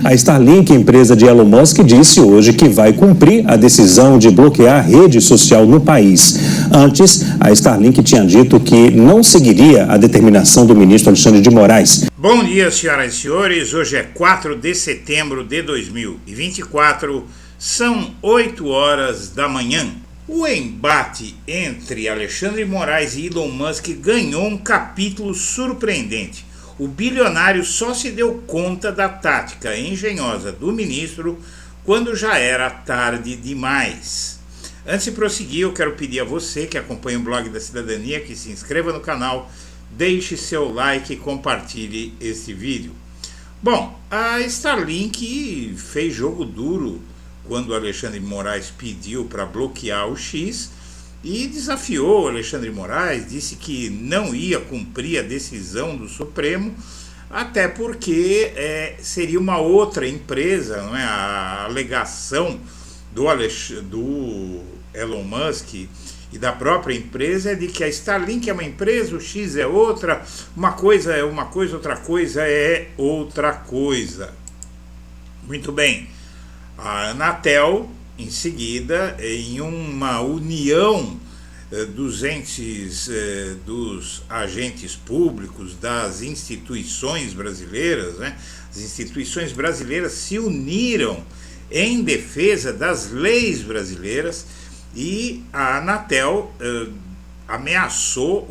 A Starlink, empresa de Elon Musk, disse hoje que vai cumprir a decisão de bloquear a rede social no país. Antes, a Starlink tinha dito que não seguiria a determinação do ministro Alexandre de Moraes. Bom dia, senhoras e senhores. Hoje é 4 de setembro de 2024, são 8 horas da manhã. O embate entre Alexandre de Moraes e Elon Musk ganhou um capítulo surpreendente. O bilionário só se deu conta da tática engenhosa do ministro quando já era tarde demais. Antes de prosseguir, eu quero pedir a você que acompanha o Blog da Cidadania que se inscreva no canal, deixe seu like e compartilhe esse vídeo. Bom, a Starlink fez jogo duro quando o Alexandre de Moraes pediu para bloquear o X e desafiou o Alexandre de Moraes, disse que não ia cumprir a decisão do Supremo, até porque seria uma outra empresa, não é? A alegação do Elon Musk e da própria empresa é de que a Starlink é uma empresa, o X é outra, uma coisa é uma coisa, outra coisa é outra coisa. Muito bem. A Anatel, em seguida, em uma união dos agentes públicos, das instituições brasileiras, né? As instituições brasileiras se uniram em defesa das leis brasileiras e a Anatel ameaçou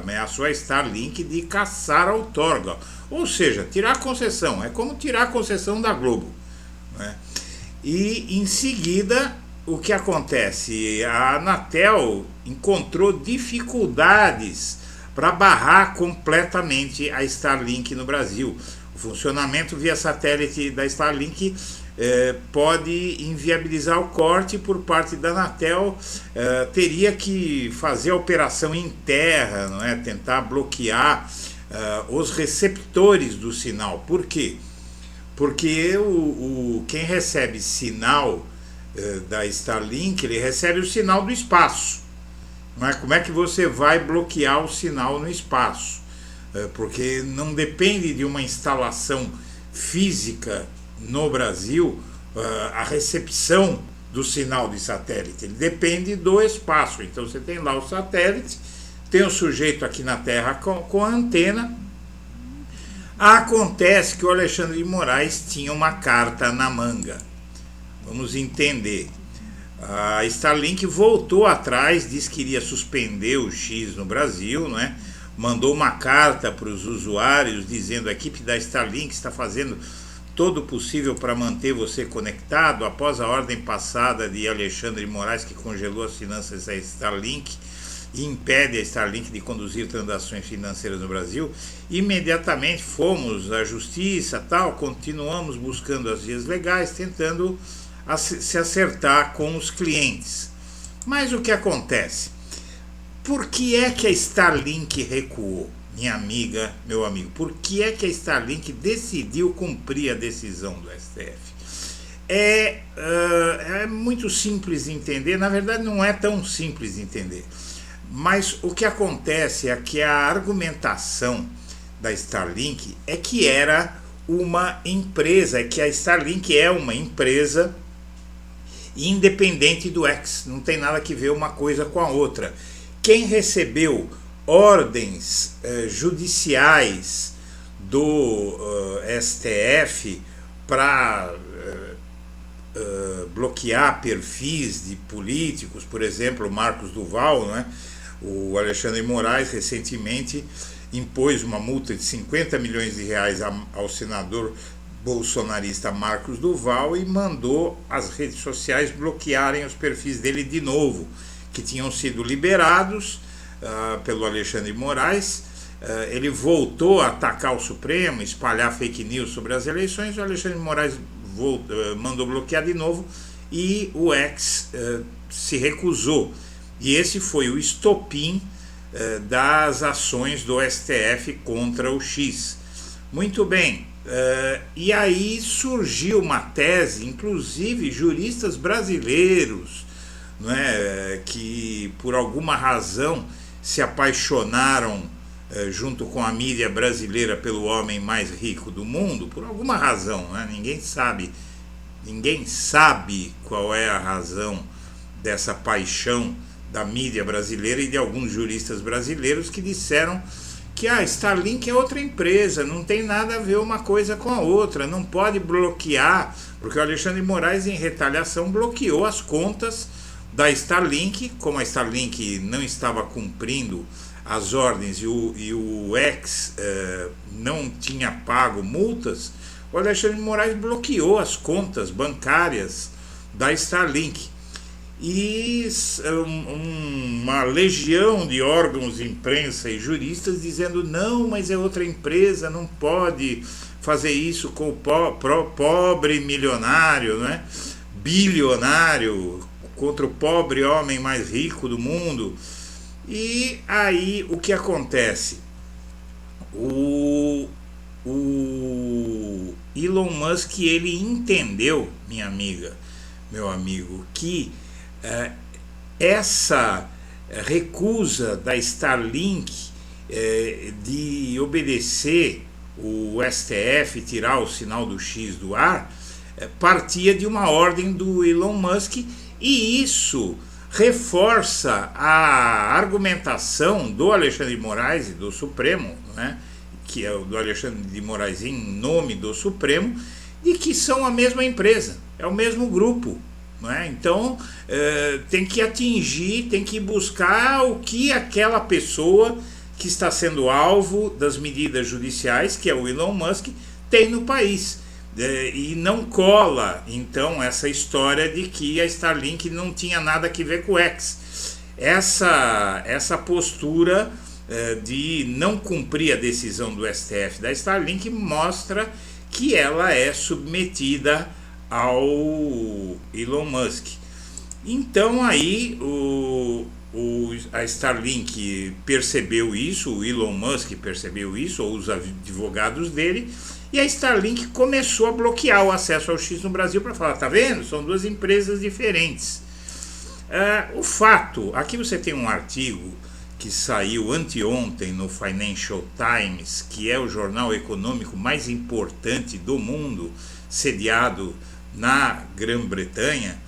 ameaçou a Starlink de caçar a outorga, ou seja, tirar a concessão. É como tirar a concessão da Globo. E em seguida, o que acontece? A Anatel encontrou dificuldades para barrar completamente a Starlink no Brasil. O funcionamento via satélite da Starlink pode inviabilizar o corte por parte da Anatel. Teria que fazer a operação em terra, não é? Tentar bloquear os receptores do sinal. Por quê? Porque quem recebe sinal da Starlink, ele recebe o sinal do espaço. Não é? Como é que você vai bloquear o sinal no espaço? Porque não depende de uma instalação física no Brasil a recepção do sinal de satélite. Ele depende do espaço. Então você tem lá o satélite, tem o sujeito aqui na Terra com a antena. Acontece que o Alexandre de Moraes tinha uma carta na manga. Vamos entender. A Starlink voltou atrás, disse que iria suspender o X no Brasil, não é? Mandou uma carta para os usuários dizendo: a equipe da Starlink está fazendo todo o possível para manter você conectado após a ordem passada de Alexandre de Moraes, que congelou as finanças da Starlink e impede a Starlink de conduzir transações financeiras no Brasil. Imediatamente fomos à justiça, continuamos buscando as vias legais, tentando se acertar com os clientes. Mas o que acontece? Por que é que a Starlink recuou, minha amiga, meu amigo? Por que é que a Starlink decidiu cumprir a decisão do STF? É muito simples de entender, na verdade não é tão simples de entender. Mas o que acontece é que a argumentação da Starlink é que era uma empresa, é que a Starlink é uma empresa independente do X, não tem nada que ver uma coisa com a outra. Quem recebeu ordens judiciais do STF para bloquear perfis de políticos, por exemplo, Marcos Duval, não é? O Alexandre de Moraes recentemente impôs uma multa de 50 milhões de reais ao senador bolsonarista Marcos Duval e mandou as redes sociais bloquearem os perfis dele de novo, que tinham sido liberados pelo Alexandre de Moraes. Ele voltou a atacar o Supremo, espalhar fake news sobre as eleições. O Alexandre de Moraes mandou bloquear de novo e o X se recusou. E esse foi o estopim das ações do STF contra o X. Muito bem, e aí surgiu uma tese, inclusive juristas brasileiros, não é, que por alguma razão se apaixonaram junto com a mídia brasileira, pelo homem mais rico do mundo, por alguma razão, né? Ninguém sabe qual é a razão dessa paixão da mídia brasileira e de alguns juristas brasileiros que disseram que a Starlink é outra empresa, não tem nada a ver uma coisa com a outra, não pode bloquear, porque o Alexandre de Moraes, em retaliação, bloqueou as contas da Starlink. Como a Starlink não estava cumprindo as ordens e o ex não tinha pago multas, o Alexandre de Moraes bloqueou as contas bancárias da Starlink. E uma legião de órgãos de imprensa e juristas dizendo: não, mas é outra empresa, não pode fazer isso com o pobre milionário, né? Bilionário, contra o pobre homem mais rico do mundo. E aí o que acontece? O Elon Musk, ele entendeu, minha amiga, meu amigo, que essa recusa da Starlink de obedecer o STF, tirar o sinal do X do ar, partia de uma ordem do Elon Musk, e isso reforça a argumentação do Alexandre de Moraes e do Supremo, né, que é o do Alexandre de Moraes em nome do Supremo, de que são a mesma empresa, é o mesmo grupo. Então tem que atingir, tem que buscar o que aquela pessoa que está sendo alvo das medidas judiciais, que é o Elon Musk, tem no país. E não cola, então, essa história de que a Starlink não tinha nada a ver com o X. Essa postura de não cumprir a decisão do STF da Starlink mostra que ela é submetida ao Elon Musk. Então aí a Starlink percebeu isso, o Elon Musk percebeu isso, ou os advogados dele, e a Starlink começou a bloquear o acesso ao X no Brasil para falar: tá vendo? São duas empresas diferentes. O fato, aqui você tem um artigo que saiu anteontem no Financial Times, que é o jornal econômico mais importante do mundo, sediado na Grã-Bretanha.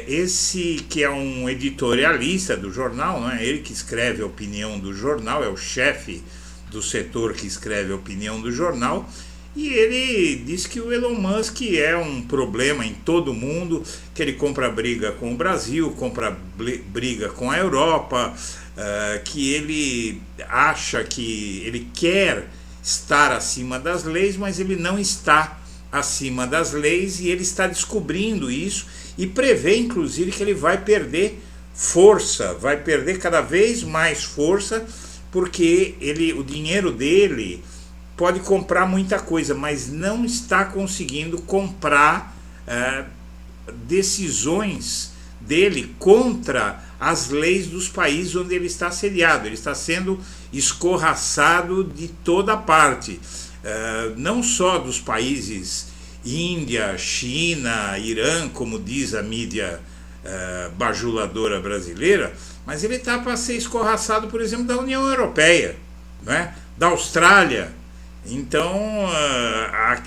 Esse que é um editorialista do jornal, não é ele que escreve a opinião do jornal, é o chefe do setor que escreve a opinião do jornal, e ele diz que o Elon Musk é um problema em todo o mundo, que ele compra briga com o Brasil, compra briga com a Europa, que ele acha que ele quer estar acima das leis, mas ele não está acima das leis, e ele está descobrindo isso e prevê inclusive que ele vai perder força, vai perder cada vez mais força, porque o dinheiro dele pode comprar muita coisa, mas não está conseguindo comprar decisões dele contra as leis dos países onde ele está sediado. Ele está sendo escorraçado de toda parte. Não só dos países Índia, China, Irã, como diz a mídia bajuladora brasileira, mas ele está para ser escorraçado, por exemplo, da União Europeia, né? Da Austrália. Então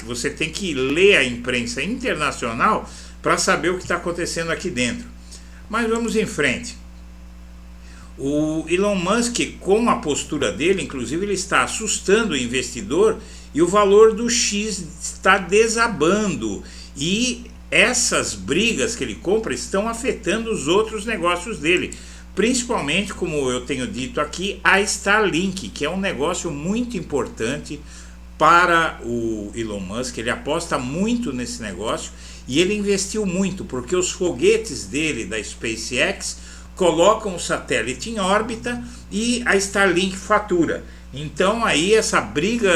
você tem que ler a imprensa internacional para saber o que está acontecendo aqui dentro. Mas vamos em frente. O Elon Musk, com a postura dele, inclusive, ele está assustando o investidor, e o valor do X está desabando, e essas brigas que ele compra estão afetando os outros negócios dele, principalmente, como eu tenho dito aqui, a Starlink, que é um negócio muito importante para o Elon Musk. Ele aposta muito nesse negócio e ele investiu muito, porque os foguetes dele da SpaceX colocam o satélite em órbita e a Starlink fatura. Então aí essa briga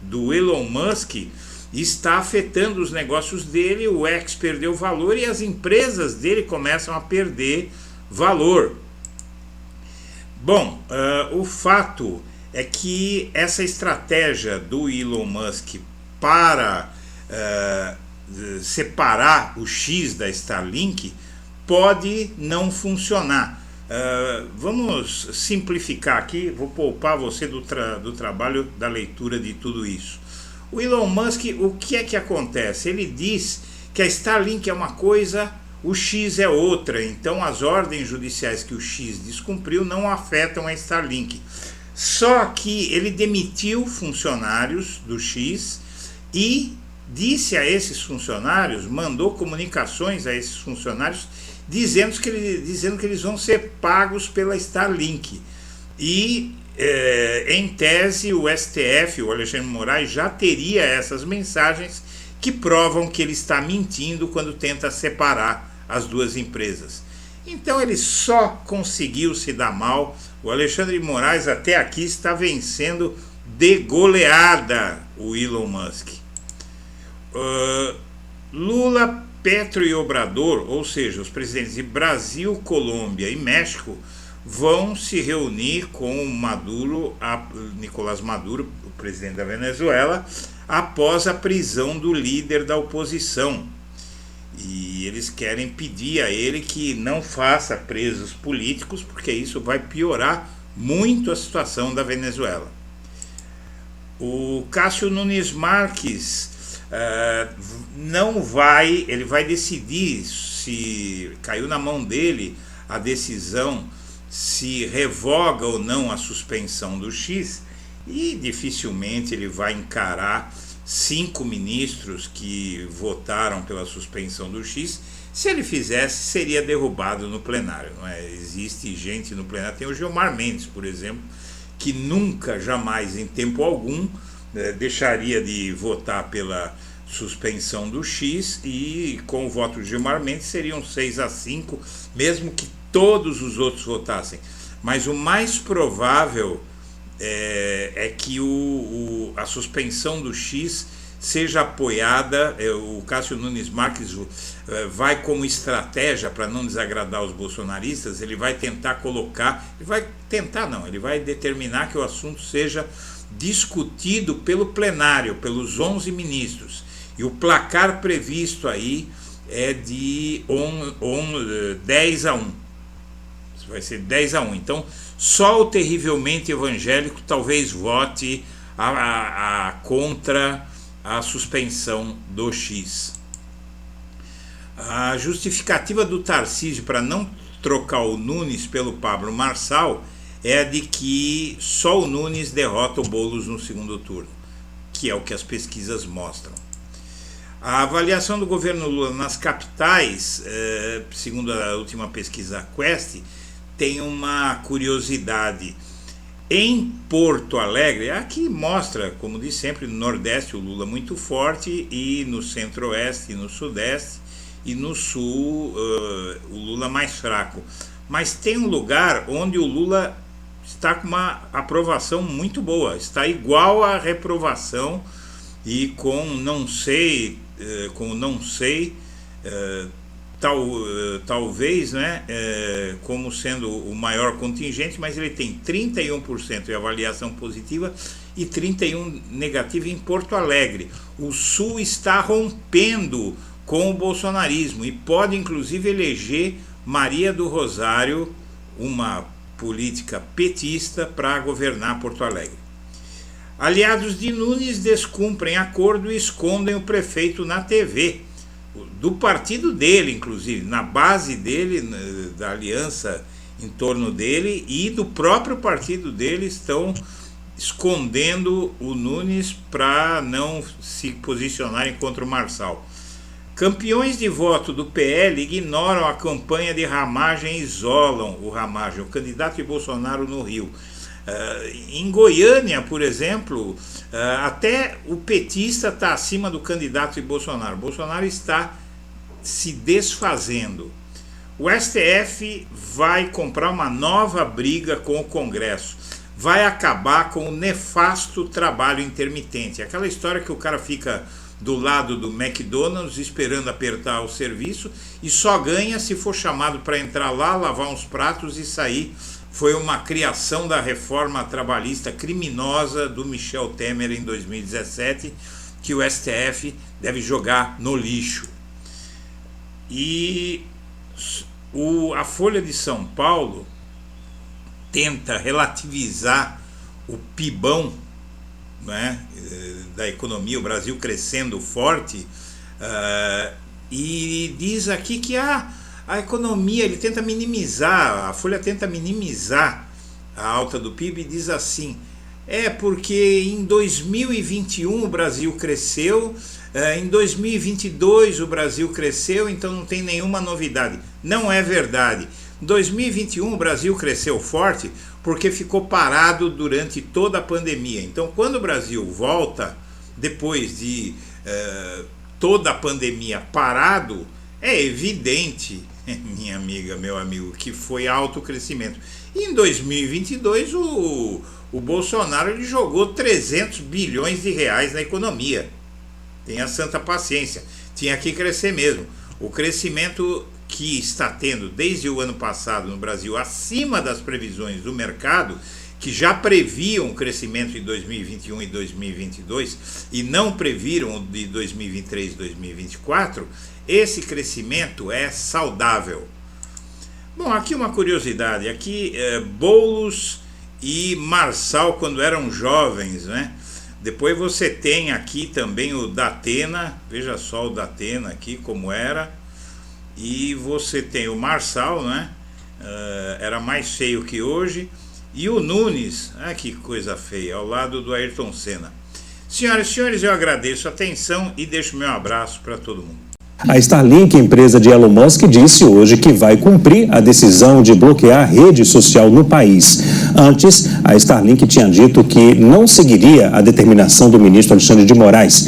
do Elon Musk está afetando os negócios dele, o X perdeu valor e as empresas dele começam a perder valor. Bom, o fato é que essa estratégia do Elon Musk para separar o X da Starlink pode não funcionar. Vamos simplificar aqui, vou poupar você do trabalho da leitura de tudo isso. O Elon Musk, o que é que acontece? Ele diz que a Starlink é uma coisa, o X é outra, então as ordens judiciais que o X descumpriu não afetam a Starlink. Só que ele demitiu funcionários do X e disse a esses funcionários, mandou comunicações a esses funcionários dizendo que eles vão ser pagos pela Starlink. E, em tese, o STF, o Alexandre de Moraes, já teria essas mensagens que provam que ele está mentindo quando tenta separar as duas empresas. Então ele só conseguiu se dar mal. O Alexandre de Moraes até aqui está vencendo de goleada o Elon Musk. Lula, Petro e Obrador, ou seja, os presidentes de Brasil, Colômbia e México, vão se reunir com Nicolás Maduro, o presidente da Venezuela, após a prisão do líder da oposição. E eles querem pedir a ele que não faça presos políticos, porque isso vai piorar muito a situação da Venezuela. O Cássio Nunes Marques ele vai decidir, se caiu na mão dele a decisão, se revoga ou não a suspensão do X, e dificilmente ele vai encarar 5 ministros que votaram pela suspensão do X. Se ele fizesse, seria derrubado no plenário, não é? Existe gente no plenário, tem o Gilmar Mendes, por exemplo, que nunca, jamais, em tempo algum, deixaria de votar pela suspensão do X, e com o voto de Gilmar Mendes seriam 6-5, mesmo que todos os outros votassem. Mas o mais provável é que a suspensão do X seja apoiada. O Cássio Nunes Marques vai como estratégia para não desagradar os bolsonaristas, ele vai tentar ele vai determinar que o assunto seja discutido pelo plenário, pelos 11 ministros, e o placar previsto aí é de 10-1, vai ser 10-1, então só o terrivelmente evangélico talvez vote contra a suspensão do X. A justificativa do Tarcísio para não trocar o Nunes pelo Pablo Marçal é a de que só o Nunes derrota o Boulos no segundo turno, que é o que as pesquisas mostram. A avaliação do governo Lula nas capitais, segundo a última pesquisa Quest, tem uma curiosidade. Em Porto Alegre, aqui mostra, como de sempre, no Nordeste o Lula muito forte, e no Centro-Oeste e no Sudeste, e no Sul o Lula mais fraco. Mas tem um lugar onde o Lula está com uma aprovação muito boa, está igual à reprovação, e com não sei, talvez, né, como sendo o maior contingente, mas ele tem 31% de avaliação positiva e 31% negativa em Porto Alegre. O Sul está rompendo com o bolsonarismo e pode inclusive eleger Maria do Rosário, uma política petista, para governar Porto Alegre. Aliados de Nunes descumprem acordo e escondem o prefeito na TV, do partido dele, inclusive, na base dele, da aliança em torno dele, e do próprio partido dele, estão escondendo o Nunes para não se posicionarem contra o Marçal. Campeões de voto do PL ignoram a campanha de Ramagem e isolam o Ramagem, o candidato de Bolsonaro no Rio. Em Goiânia, por exemplo, até o petista está acima do candidato de Bolsonaro. Bolsonaro está se desfazendo. O STF vai comprar uma nova briga com o Congresso. Vai acabar com o nefasto trabalho intermitente. Aquela história que o cara fica do lado do McDonald's esperando apertar o serviço e só ganha se for chamado para entrar lá, lavar uns pratos e sair. Foi uma criação da reforma trabalhista criminosa do Michel Temer em 2017, que o STF deve jogar no lixo. E a Folha de São Paulo tenta relativizar o PIBão, né, da economia, o Brasil crescendo forte, e diz aqui que a economia, ele tenta minimizar, a Folha tenta minimizar a alta do PIB e diz assim: porque em 2021 o Brasil cresceu, em 2022 o Brasil cresceu, então não tem nenhuma novidade. Não é verdade. Em 2021 o Brasil cresceu forte porque ficou parado durante toda a pandemia. Então, quando o Brasil volta, depois de toda a pandemia parado, é evidente, minha amiga, meu amigo, que foi alto crescimento. E em 2022 o Bolsonaro ele jogou 300 bilhões de reais na economia. Tenha santa paciência, tinha que crescer mesmo. O crescimento que está tendo desde o ano passado no Brasil, acima das previsões do mercado, que já previam o crescimento em 2021 e 2022 e não previram o de 2023 e 2024, esse crescimento é saudável. Bom, aqui uma curiosidade, aqui Boulos e Marçal quando eram jovens, né? Depois você tem aqui também o Datena, veja só o Datena aqui como era, e você tem o Marçal, né? Era mais feio que hoje, e o Nunes, que coisa feia, ao lado do Ayrton Senna. Senhoras e senhores, eu agradeço a atenção e deixo meu abraço para todo mundo. A Starlink, empresa de Elon Musk, disse hoje que vai cumprir a decisão de bloquear a rede social no país. Antes, a Starlink tinha dito que não seguiria a determinação do ministro Alexandre de Moraes,